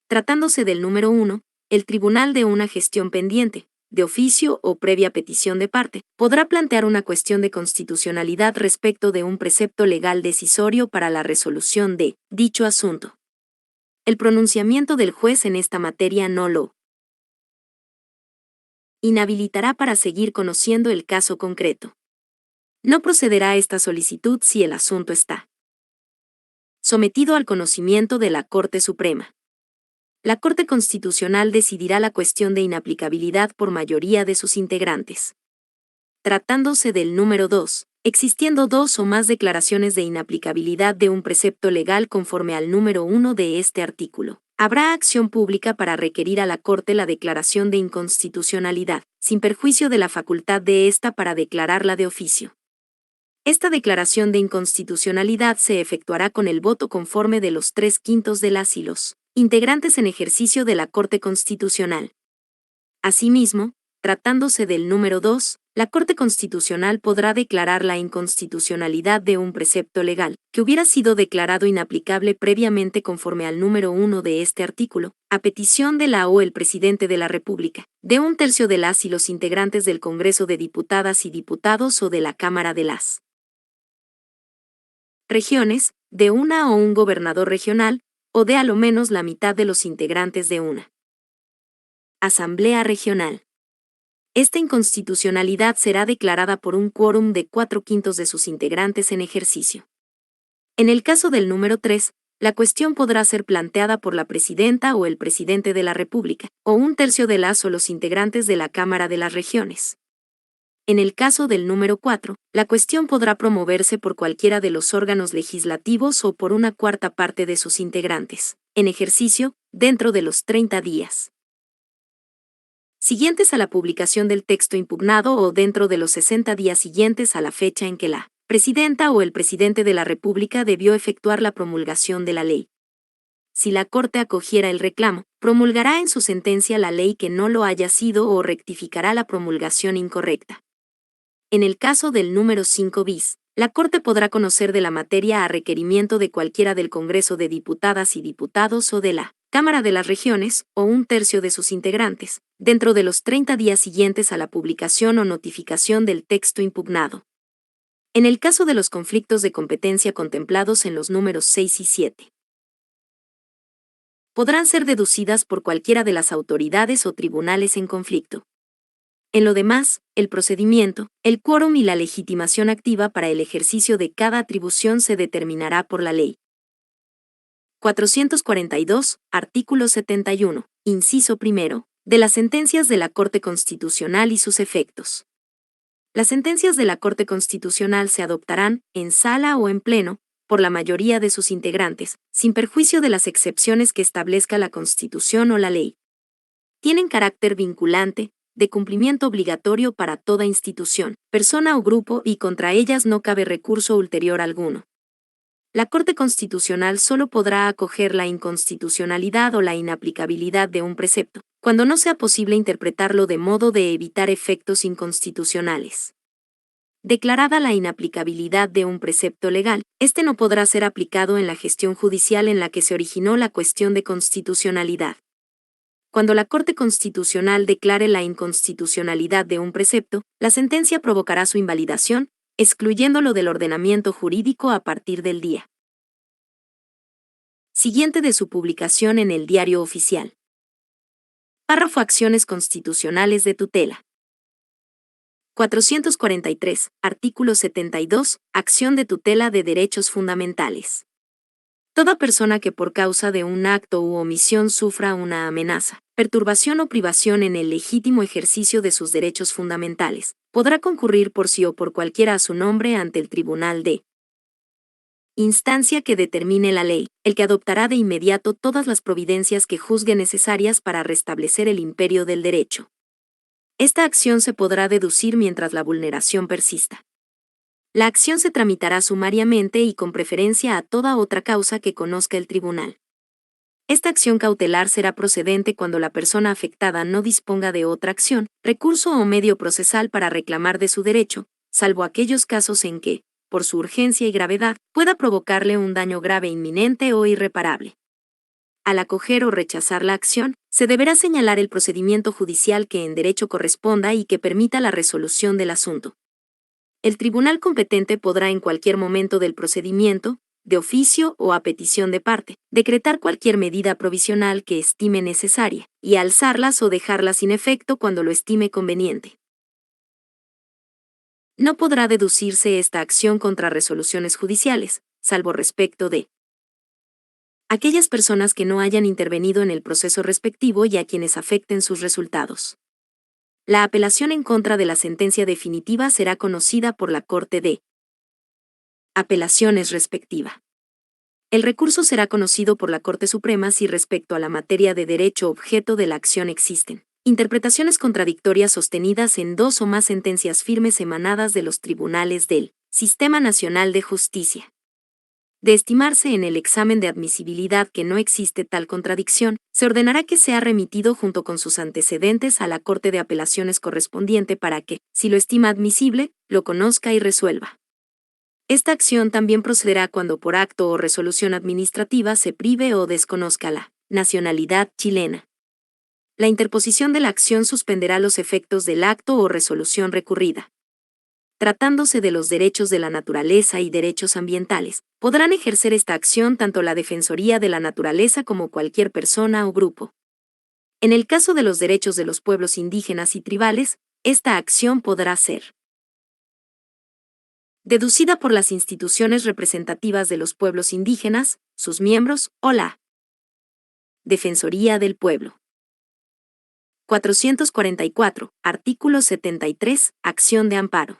A: Tratándose del número 1, el tribunal de una gestión pendiente, de oficio o previa petición de parte, podrá plantear una cuestión de constitucionalidad respecto de un precepto legal decisorio para la resolución de dicho asunto. El pronunciamiento del juez en esta materia no lo inhabilitará para seguir conociendo el caso concreto. No procederá esta solicitud si el asunto está sometido al conocimiento de la Corte Suprema. La Corte Constitucional decidirá la cuestión de inaplicabilidad por mayoría de sus integrantes. Tratándose del número 2, existiendo dos o más declaraciones de inaplicabilidad de un precepto legal conforme al número 1 de este artículo, habrá acción pública para requerir a la Corte la declaración de inconstitucionalidad, sin perjuicio de la facultad de ésta para declararla de oficio. Esta declaración de inconstitucionalidad se efectuará con el voto conforme de los 3/5 de las y los integrantes en ejercicio de la Corte Constitucional. Asimismo, tratándose del número 2, la Corte Constitucional podrá declarar la inconstitucionalidad de un precepto legal, que hubiera sido declarado inaplicable previamente conforme al número 1 de este artículo, a petición de la o el Presidente de la República, de 1/3 de las y los integrantes del Congreso de Diputadas y Diputados o de la Cámara de las Regiones, de una o un gobernador regional, o de a lo menos la mitad de los integrantes de una Asamblea Regional. Esta inconstitucionalidad será declarada por un quórum de 4/5 de sus integrantes en ejercicio. En el caso del número 3, la cuestión podrá ser planteada por la presidenta o el presidente de la República, o 1/3 de las o los integrantes de la Cámara de las Regiones. En el caso del número 4, la cuestión podrá promoverse por cualquiera de los órganos legislativos o por 1/4 parte de sus integrantes, en ejercicio, dentro de los 30 días siguientes a la publicación del texto impugnado o dentro de los 60 días siguientes a la fecha en que la presidenta o el presidente de la República debió efectuar la promulgación de la ley. Si la Corte acogiera el reclamo, promulgará en su sentencia la ley que no lo haya sido o rectificará la promulgación incorrecta. En el caso del número 5 bis, la Corte podrá conocer de la materia a requerimiento de cualquiera del Congreso de Diputadas y Diputados o de la Cámara de las Regiones, o 1/3 de sus integrantes, dentro de los 30 días siguientes a la publicación o notificación del texto impugnado. En el caso de los conflictos de competencia contemplados en los números 6 y 7, podrán ser deducidas por cualquiera de las autoridades o tribunales en conflicto. En lo demás, el procedimiento, el quórum y la legitimación activa para el ejercicio de cada atribución se determinará por la ley. 442, artículo 71, inciso primero, de las sentencias de la Corte Constitucional y sus efectos. Las sentencias de la Corte Constitucional se adoptarán, en sala o en pleno, por la mayoría de sus integrantes, sin perjuicio de las excepciones que establezca la Constitución o la ley. Tienen carácter vinculante, de cumplimiento obligatorio para toda institución, persona o grupo y contra ellas no cabe recurso ulterior alguno. La Corte Constitucional solo podrá acoger la inconstitucionalidad o la inaplicabilidad de un precepto, cuando no sea posible interpretarlo de modo de evitar efectos inconstitucionales. Declarada la inaplicabilidad de un precepto legal, este no podrá ser aplicado en la gestión judicial en la que se originó la cuestión de constitucionalidad. Cuando la Corte Constitucional declare la inconstitucionalidad de un precepto, la sentencia provocará su invalidación, excluyéndolo del ordenamiento jurídico a partir del día siguiente de su publicación en el Diario Oficial. Párrafo Acciones constitucionales de tutela. 443, artículo 72, acción de tutela de derechos fundamentales. Toda persona que por causa de un acto u omisión sufra una amenaza, perturbación o privación en el legítimo ejercicio de sus derechos fundamentales, podrá concurrir por sí o por cualquiera a su nombre ante el Tribunal de instancia que determine la ley, el que adoptará de inmediato todas las providencias que juzgue necesarias para restablecer el imperio del derecho. Esta acción se podrá deducir mientras la vulneración persista. La acción se tramitará sumariamente y con preferencia a toda otra causa que conozca el tribunal. Esta acción cautelar será procedente cuando la persona afectada no disponga de otra acción, recurso o medio procesal para reclamar de su derecho, salvo aquellos casos en que, por su urgencia y gravedad, pueda provocarle un daño grave inminente o irreparable. Al acoger o rechazar la acción, se deberá señalar el procedimiento judicial que en derecho corresponda y que permita la resolución del asunto. El tribunal competente podrá en cualquier momento del procedimiento, de oficio o a petición de parte, decretar cualquier medida provisional que estime necesaria, y alzarlas o dejarlas sin efecto cuando lo estime conveniente. No podrá deducirse esta acción contra resoluciones judiciales, salvo respecto de aquellas personas que no hayan intervenido en el proceso respectivo y a quienes afecten sus resultados. La apelación en contra de la sentencia definitiva será conocida por la Corte de Apelaciones respectiva. El recurso será conocido por la Corte Suprema si respecto a la materia de derecho objeto de la acción existen interpretaciones contradictorias sostenidas en 2 o más sentencias firmes emanadas de los tribunales del Sistema Nacional de Justicia. De estimarse en el examen de admisibilidad que no existe tal contradicción, se ordenará que sea remitido junto con sus antecedentes a la Corte de Apelaciones correspondiente para que, si lo estima admisible, lo conozca y resuelva. Esta acción también procederá cuando por acto o resolución administrativa se prive o desconozca la nacionalidad chilena. La interposición de la acción suspenderá los efectos del acto o resolución recurrida. Tratándose de los derechos de la naturaleza y derechos ambientales, podrán ejercer esta acción tanto la Defensoría de la Naturaleza como cualquier persona o grupo. En el caso de los derechos de los pueblos indígenas y tribales, esta acción podrá ser deducida por las instituciones representativas de los pueblos indígenas, sus miembros o la Defensoría del Pueblo. 444. Artículo 73. Acción de amparo.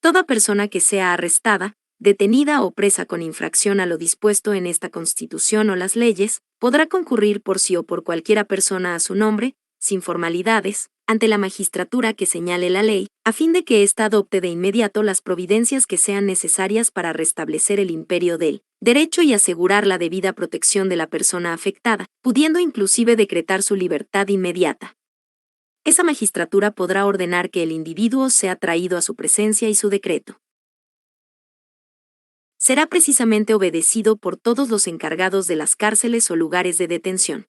A: Toda persona que sea arrestada, detenida o presa con infracción a lo dispuesto en esta Constitución o las leyes, podrá concurrir por sí o por cualquiera persona a su nombre, sin formalidades, ante la magistratura que señale la ley, a fin de que ésta adopte de inmediato las providencias que sean necesarias para restablecer el imperio del derecho y asegurar la debida protección de la persona afectada, pudiendo inclusive decretar su libertad inmediata. Esa magistratura podrá ordenar que el individuo sea traído a su presencia y su decreto será precisamente obedecido por todos los encargados de las cárceles o lugares de detención.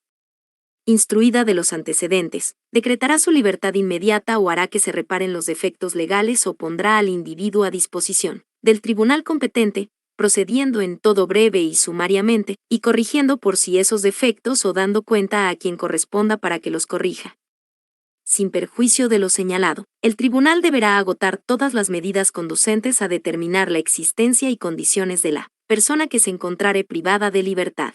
A: Instruida de los antecedentes, decretará su libertad inmediata o hará que se reparen los defectos legales o pondrá al individuo a disposición del tribunal competente, procediendo en todo breve y sumariamente, y corrigiendo por sí esos defectos o dando cuenta a quien corresponda para que los corrija. Sin perjuicio de lo señalado, el tribunal deberá agotar todas las medidas conducentes a determinar la existencia y condiciones de la persona que se encontrare privada de libertad.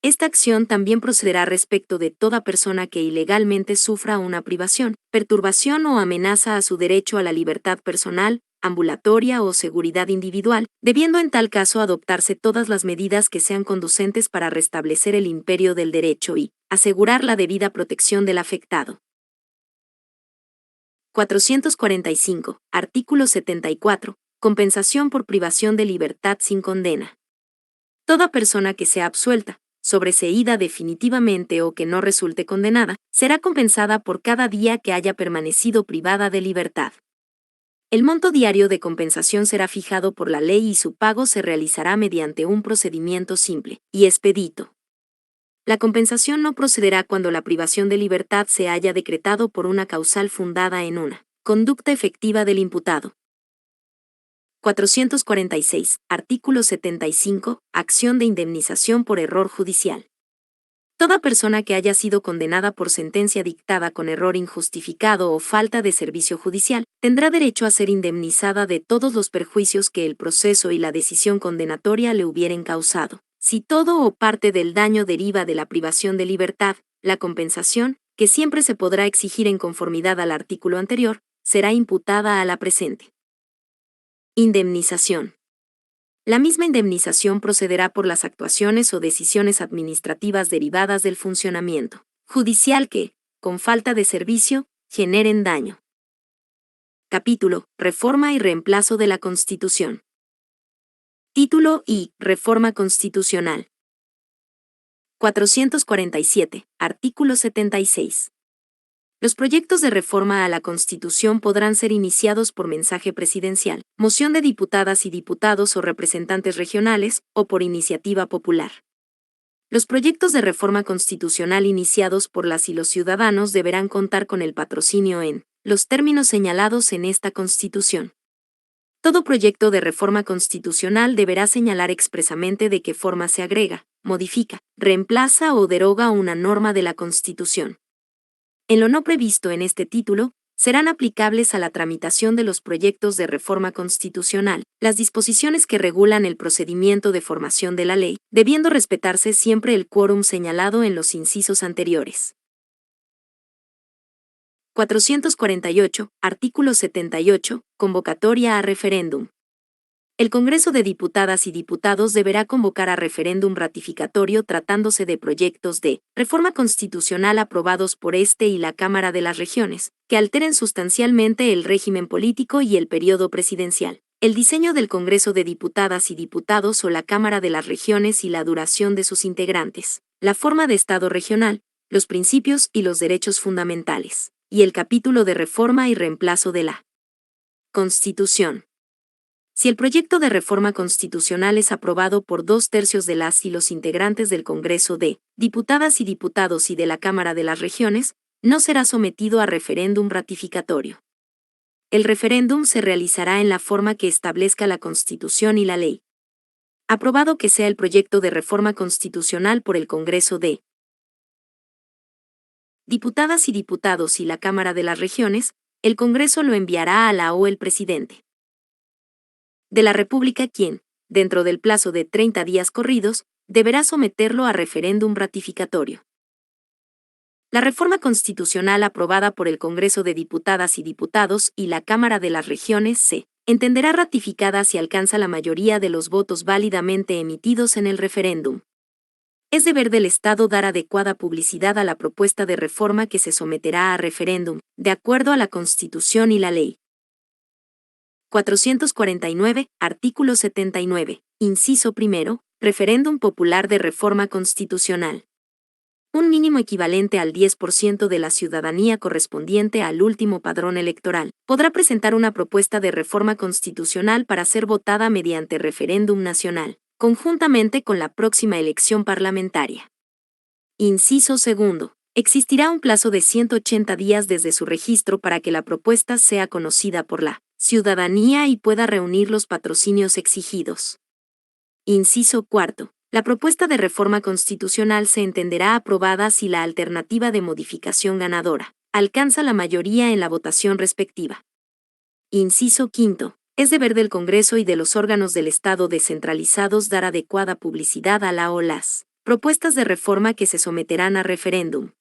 A: Esta acción también procederá respecto de toda persona que ilegalmente sufra una privación, perturbación o amenaza a su derecho a la libertad personal, ambulatoria o seguridad individual, debiendo en tal caso adoptarse todas las medidas que sean conducentes para restablecer el imperio del derecho y asegurar la debida protección del afectado. 445. Artículo 74. Compensación por privación de libertad sin condena. Toda persona que sea absuelta, sobreseída definitivamente o que no resulte condenada, será compensada por cada día que haya permanecido privada de libertad. El monto diario de compensación será fijado por la ley y su pago se realizará mediante un procedimiento simple y expedito. La compensación no procederá cuando la privación de libertad se haya decretado por una causal fundada en una conducta efectiva del imputado. 446. Artículo 75. Acción de indemnización por error judicial. Toda persona que haya sido condenada por sentencia dictada con error injustificado o falta de servicio judicial, tendrá derecho a ser indemnizada de todos los perjuicios que el proceso y la decisión condenatoria le hubieren causado. Si todo o parte del daño deriva de la privación de libertad, la compensación, que siempre se podrá exigir en conformidad al artículo anterior, será imputada a la presente. Indemnización. La misma indemnización procederá por las actuaciones o decisiones administrativas derivadas del funcionamiento judicial que, con falta de servicio, generen daño. Capítulo: Reforma y reemplazo de la Constitución. Título I. Reforma constitucional. 447. Artículo 76. Los proyectos de reforma a la Constitución podrán ser iniciados por mensaje presidencial, moción de diputadas y diputados o representantes regionales, o por iniciativa popular. Los proyectos de reforma constitucional iniciados por las y los ciudadanos deberán contar con el patrocinio en los términos señalados en esta Constitución. Todo proyecto de reforma constitucional deberá señalar expresamente de qué forma se agrega, modifica, reemplaza o deroga una norma de la Constitución. En lo no previsto en este título, serán aplicables a la tramitación de los proyectos de reforma constitucional las disposiciones que regulan el procedimiento de formación de la ley, debiendo respetarse siempre el quórum señalado en los incisos anteriores. 448. Artículo 78. Convocatoria a referéndum. El Congreso de Diputadas y Diputados deberá convocar a referéndum ratificatorio tratándose de proyectos de reforma constitucional aprobados por este y la Cámara de las Regiones, que alteren sustancialmente el régimen político y el periodo presidencial, el diseño del Congreso de Diputadas y Diputados o la Cámara de las Regiones y la duración de sus integrantes, la forma de Estado regional, los principios y los derechos fundamentales, y el capítulo de reforma y reemplazo de la Constitución. Si el proyecto de reforma constitucional es aprobado por 2/3 de las y los integrantes del Congreso de Diputadas y Diputados y de la Cámara de las Regiones, no será sometido a referéndum ratificatorio. El referéndum se realizará en la forma que establezca la Constitución y la ley. Aprobado que sea el proyecto de reforma constitucional por el Congreso de Diputadas y Diputados y la Cámara de las Regiones, El Congreso lo enviará a la o el presidente de la República quien, dentro del plazo de 30 días corridos, deberá someterlo a referéndum ratificatorio. La reforma constitucional aprobada por el Congreso de Diputadas y Diputados y la Cámara de las Regiones se entenderá ratificada si alcanza la mayoría de los votos válidamente emitidos en el referéndum. Es deber del Estado dar adecuada publicidad a la propuesta de reforma que se someterá a referéndum, de acuerdo a la Constitución y la Ley. 449, artículo 79, inciso primero, referéndum popular de reforma constitucional. Un mínimo equivalente al 10% de la ciudadanía correspondiente al último padrón electoral podrá presentar una propuesta de reforma constitucional para ser votada mediante referéndum nacional, conjuntamente con la próxima elección parlamentaria. Inciso segundo. Existirá un plazo de 180 días desde su registro para que la propuesta sea conocida por la ciudadanía y pueda reunir los patrocinios exigidos. Inciso cuarto. La propuesta de reforma constitucional se entenderá aprobada si la alternativa de modificación ganadora alcanza la mayoría en la votación respectiva. Inciso quinto. Es deber del Congreso y de los órganos del Estado descentralizados dar adecuada publicidad a la o las propuestas de reforma que se someterán a referéndum.